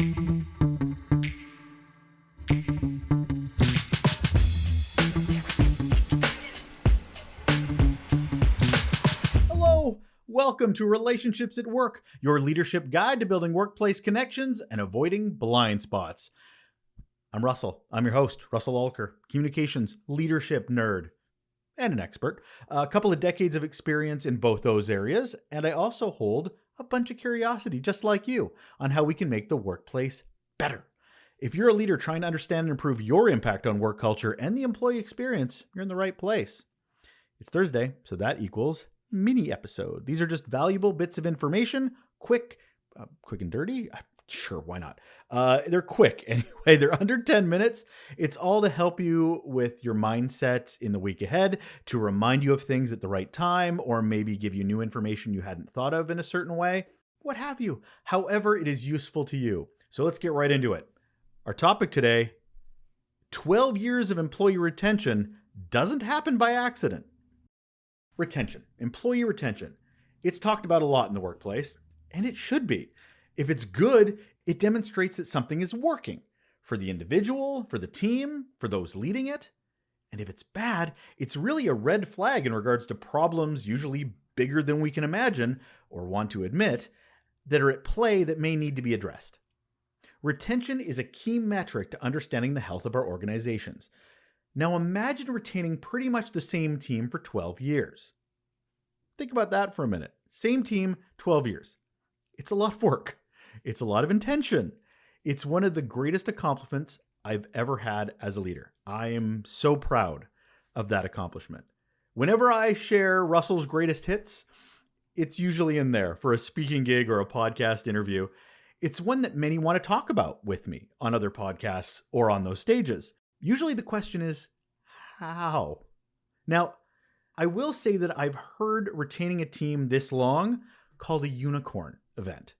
Hello, welcome to Relationships at Work, your leadership guide to building workplace connections and avoiding blind spots. I'm Russell. I'm your host, Russel Lolacher, communications leadership nerd and an expert. A couple of decades of experience in both those areas, and I also hold a bunch of curiosity, just like you, on how we can make the workplace better. If you're a leader trying to understand and improve your impact on work culture and the employee experience, you're in the right place. It's Thursday, so that equals mini episode. These are just valuable bits of information, quick and dirty. Sure, why not? They're quick anyway. They're under 10 minutes. It's all to help you with your mindset in the week ahead, to remind you of things at the right time, or maybe give you new information you hadn't thought of in a certain way, what have you. However it is useful to you. So let's get right into it. Our topic today, 12 years of employee retention doesn't happen by accident. Retention, employee retention. It's talked about a lot in the workplace, and it should be. If it's good, it demonstrates that something is working for the individual, for the team, for those leading it. And if it's bad, it's really a red flag in regards to problems usually bigger than we can imagine or want to admit that are at play that may need to be addressed. Retention is a key metric to understanding the health of our organizations. Now imagine retaining pretty much the same team for 12 years. Think about that for a minute. Same team, 12 years. It's a lot of work. It's a lot of intention. It's one of the greatest accomplishments I've ever had as a leader. I am so proud of that accomplishment. Whenever I share Russell's greatest hits, it's usually in there for a speaking gig or a podcast interview. It's one that many want to talk about with me on other podcasts or on those stages. Usually the question is, how? Now, I will say that I've heard retaining a team this long called a unicorn event.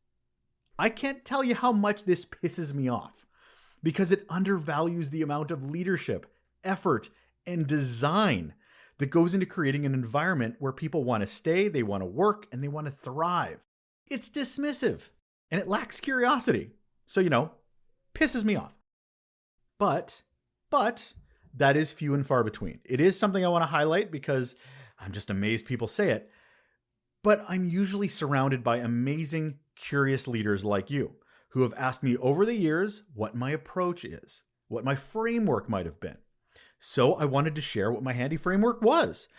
I can't tell you how much this pisses me off because it undervalues the amount of leadership, effort, and design that goes into creating an environment where people want to stay, they want to work, and they want to thrive. It's dismissive and it lacks curiosity. So, pisses me off. But that is few and far between. It is something I want to highlight because I'm just amazed people say it. But I'm usually surrounded by amazing, curious leaders like you who have asked me over the years what my approach is, what my framework might have been. So I wanted to share what my handy framework was.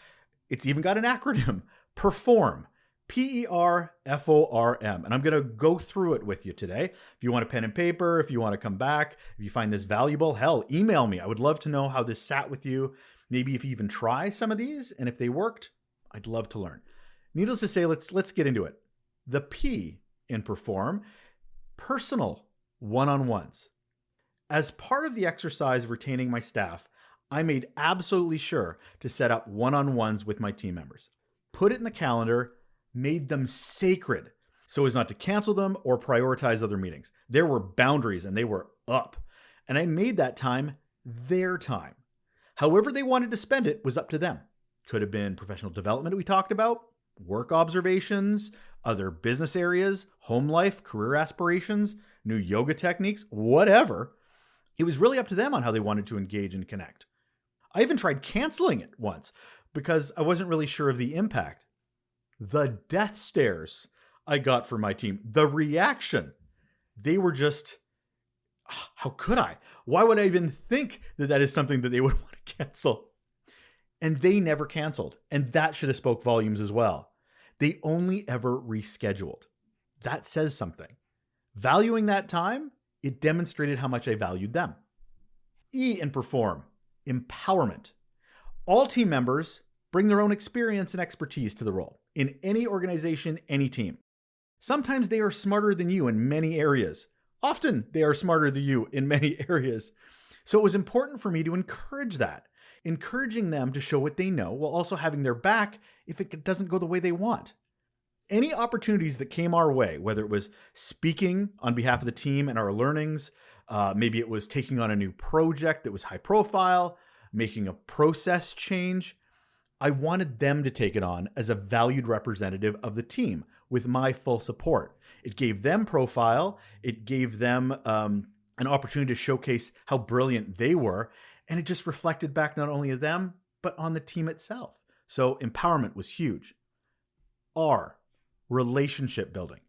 It's even got an acronym, P.E.R.F.O.R.M. P.E.R.F.O.R.M. And I'm going to go through it with you today. If you want a pen and paper, if you want to come back, if you find this valuable, hell, email me. I would love to know how this sat with you. Maybe if you even try some of these, and if they worked, I'd love to learn. Needless to say, let's get into it. The P in P.E.R.F.O.R.M, personal one-on-ones. As part of the exercise of retaining my staff, I made absolutely sure to set up one-on-ones with my team members. Put it in the calendar, made them sacred so as not to cancel them or prioritize other meetings. There were boundaries and they were up. And I made that time their time. However they wanted to spend it was up to them. Could have been professional development we talked about, work observations, other business areas, home life, career aspirations, new yoga techniques, whatever. It was really up to them on how they wanted to engage and connect. I even tried canceling it once because I wasn't really sure of the impact. The death stares I got from my team, the reaction, they were just, how could I? Why would I even think that is something that they would want to cancel? And they never canceled. And that should have spoke volumes as well. They only ever rescheduled. That says something. Valuing that time, it demonstrated how much I valued them. E in P.E.R.F.O.R.M, empowerment. All team members bring their own experience and expertise to the role in any organization, any team. Sometimes they are smarter than you in many areas. Often they are smarter than you in many areas. So it was important for me to encourage that, encouraging them to show what they know while also having their back if it doesn't go the way they want. Any opportunities that came our way, whether it was speaking on behalf of the team and our learnings, maybe it was taking on a new project that was high profile, making a process change, I wanted them to take it on as a valued representative of the team, with my full support. It gave them profile. It gave them an opportunity to showcase how brilliant they were. And it just reflected back not only of them, but on the team itself. So empowerment was huge. R, relationship building.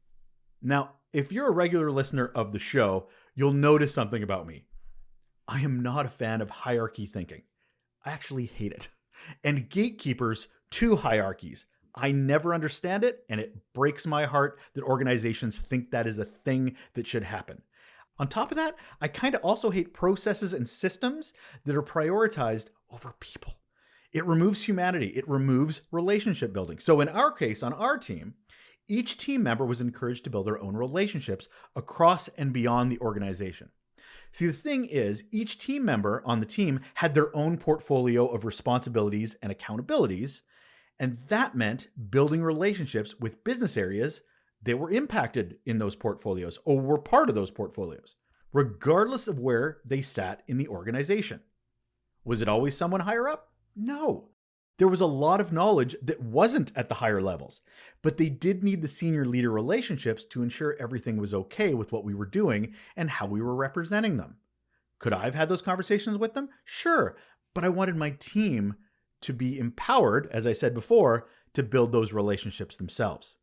Now, if you're a regular listener of the show, you'll notice something about me. I am not a fan of hierarchy thinking. I actually hate it. And gatekeepers to hierarchies. I never understand it, and it breaks my heart that organizations think that is a thing that should happen. On top of that, I kind of also hate processes and systems that are prioritized over people. It removes humanity. It removes relationship building. So in our case, on our team, each team member was encouraged to build their own relationships across and beyond the organization. See, the thing is, each team member on the team had their own portfolio of responsibilities and accountabilities, and that meant building relationships with business areas that were impacted in those portfolios or were part of those portfolios, regardless of where they sat in the organization. Was it always someone higher up? No. There was a lot of knowledge that wasn't at the higher levels, but they did need the senior leader relationships to ensure everything was okay with what we were doing and how we were representing them. Could I have had those conversations with them? Sure, but I wanted my team to be empowered, as I said before, to build those relationships themselves.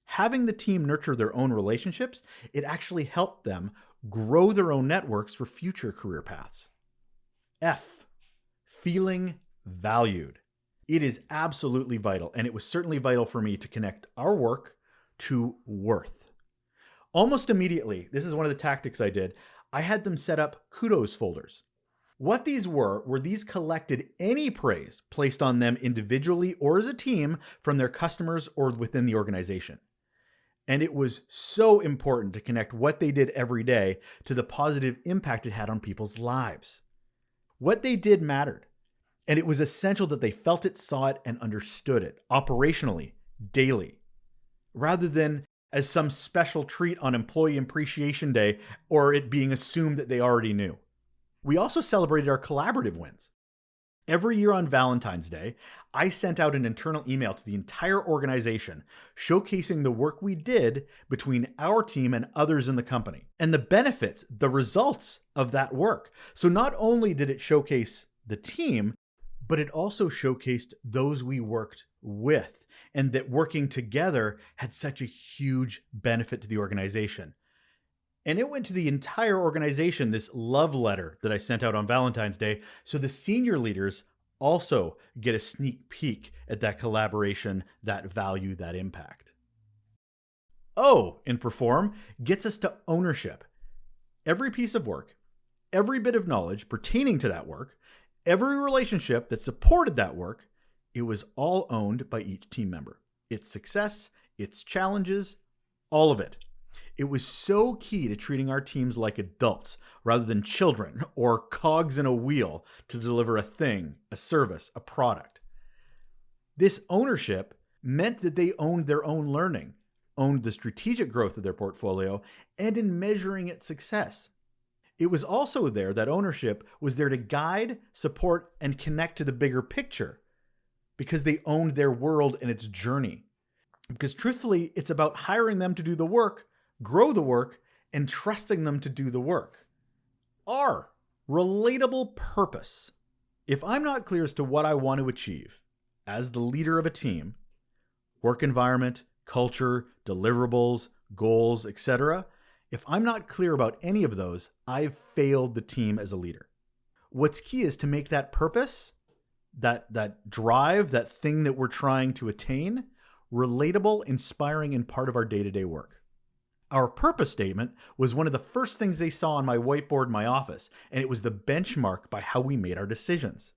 Having the team nurture their own relationships, it actually helped them grow their own networks for future career paths. F, feeling valued. It is absolutely vital, and it was certainly vital for me to connect our work to worth. Almost immediately, this is one of the tactics I did, I had them set up kudos folders. What these were these collected any praise placed on them individually or as a team from their customers or within the organization. And it was so important to connect what they did every day to the positive impact it had on people's lives. What they did mattered. And it was essential that they felt it, saw it, and understood it operationally, daily, rather than as some special treat on Employee Appreciation Day or it being assumed that they already knew. We also celebrated our collaborative wins. Every year on Valentine's Day, I sent out an internal email to the entire organization showcasing the work we did between our team and others in the company and the benefits, the results of that work. So not only did it showcase the team, but it also showcased those we worked with and that working together had such a huge benefit to the organization. And it went to the entire organization, this love letter that I sent out on Valentine's Day, so the senior leaders also get a sneak peek at that collaboration, that value, that impact. O in P.E.R.F.O.R.M gets us to ownership. Every piece of work, every bit of knowledge pertaining to that work, every relationship that supported that work, it was all owned by each team member. Its success, its challenges, all of it. It was so key to treating our teams like adults rather than children or cogs in a wheel to deliver a thing, a service, a product. This ownership meant that they owned their own learning, owned the strategic growth of their portfolio, and in measuring its success. It was also there, that ownership was there to guide, support, and connect to the bigger picture because they owned their world and its journey. Because truthfully, it's about hiring them to do the work, grow the work, and trusting them to do the work. R, relatable purpose. If I'm not clear as to what I want to achieve as the leader of a team, work environment, culture, deliverables, goals, etc., if I'm not clear about any of those, I've failed the team as a leader. What's key is to make that purpose, that drive, that thing that we're trying to attain, relatable, inspiring, and part of our day-to-day work. Our purpose statement was one of the first things they saw on my whiteboard in my office, and it was the benchmark by how we made our decisions.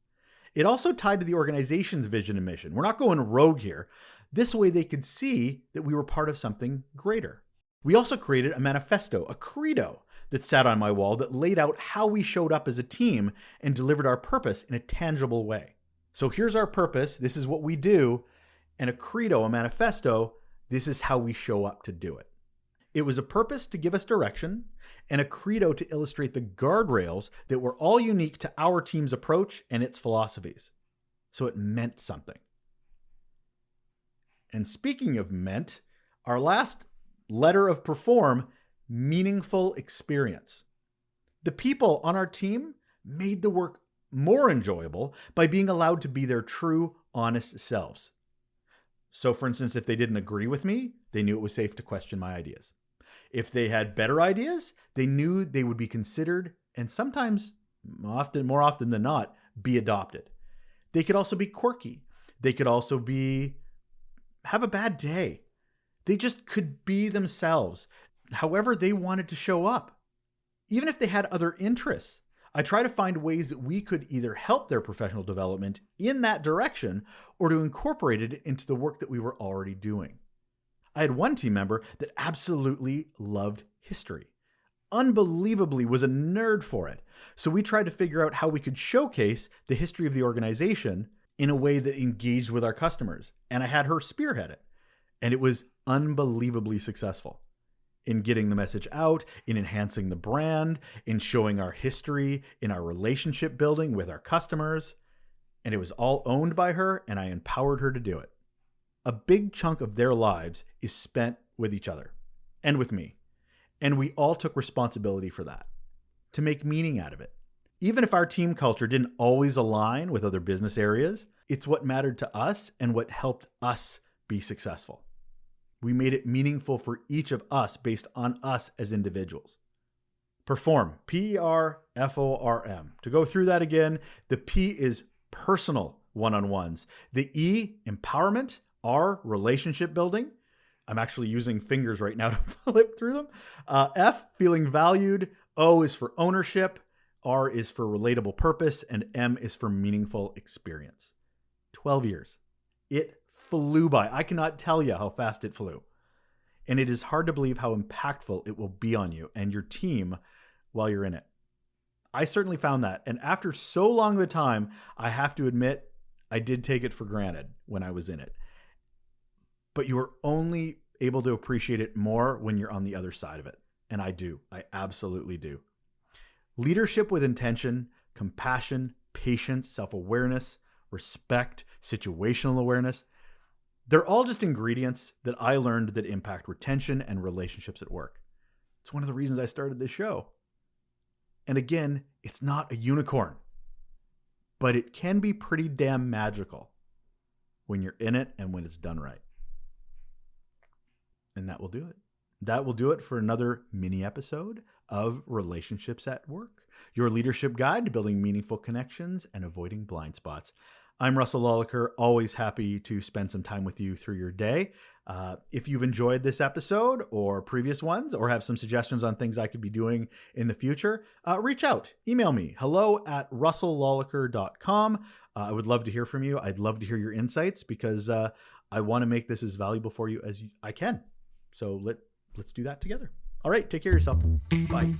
It also tied to the organization's vision and mission. We're not going rogue here. This way they could see that we were part of something greater. We also created a manifesto, a credo, that sat on my wall that laid out how we showed up as a team and delivered our purpose in a tangible way. So here's our purpose. This is what we do. And a credo, a manifesto, this is how we show up to do it. It was a purpose to give us direction and a credo to illustrate the guardrails that were all unique to our team's approach and its philosophies. So it meant something. And speaking of meant, Our last letter of P.E.R.F.O.R.M, meaningful experience. The people on our team made the work more enjoyable by being allowed to be their true, honest selves. So for instance, if they didn't agree with me, they knew it was safe to question my ideas. If they had better ideas, they knew they would be considered and sometimes, more often than not, be adopted. They could also be quirky. They could also have a bad day. They just could be themselves, however they wanted to show up. Even if they had other interests, I try to find ways that we could either help their professional development in that direction or to incorporate it into the work that we were already doing. I had one team member that absolutely loved history. Unbelievably was a nerd for it. So we tried to figure out how we could showcase the history of the organization in a way that engaged with our customers. And I had her spearhead it. And it was unbelievably successful in getting the message out, in enhancing the brand, in showing our history, in our relationship building with our customers. And it was all owned by her, and I empowered her to do it. A big chunk of their lives is spent with each other and with me. And we all took responsibility for that, to make meaning out of it. Even if our team culture didn't always align with other business areas, it's what mattered to us and what helped us be successful. We made it meaningful for each of us based on us as individuals. P.E.R.F.O.R.M, P.E.R.F.O.R.M. To go through that again, the P is personal one-on-ones. The E, empowerment. R, relationship building. I'm actually using fingers right now to flip through them. F, feeling valued. O is for ownership. R is for relatable purpose. And M is for meaningful experience. 12 years. It flew by. I cannot tell you how fast it flew. And it is hard to believe how impactful it will be on you and your team while you're in it. I certainly found that. And after so long of a time, I have to admit, I did take it for granted when I was in it. But you are only able to appreciate it more when you're on the other side of it. And I do. I absolutely do. Leadership with intention, compassion, patience, self-awareness, respect, situational awareness. They're all just ingredients that I learned that impact retention and relationships at work. It's one of the reasons I started this show. And again, it's not a unicorn, but it can be pretty damn magical when you're in it and when it's done right. And that will do it. That will do it for another mini episode of Relationships at Work, your leadership guide to building meaningful connections and avoiding blind spots. I'm Russel Lolacher, always happy to spend some time with you through your day. If you've enjoyed this episode or previous ones, or have some suggestions on things I could be doing in the future, reach out. Email me, hello@russellolacher.com. I would love to hear from you. I'd love to hear your insights because I want to make this as valuable for you as I can. So let's do that together. All right, take care of yourself. Bye.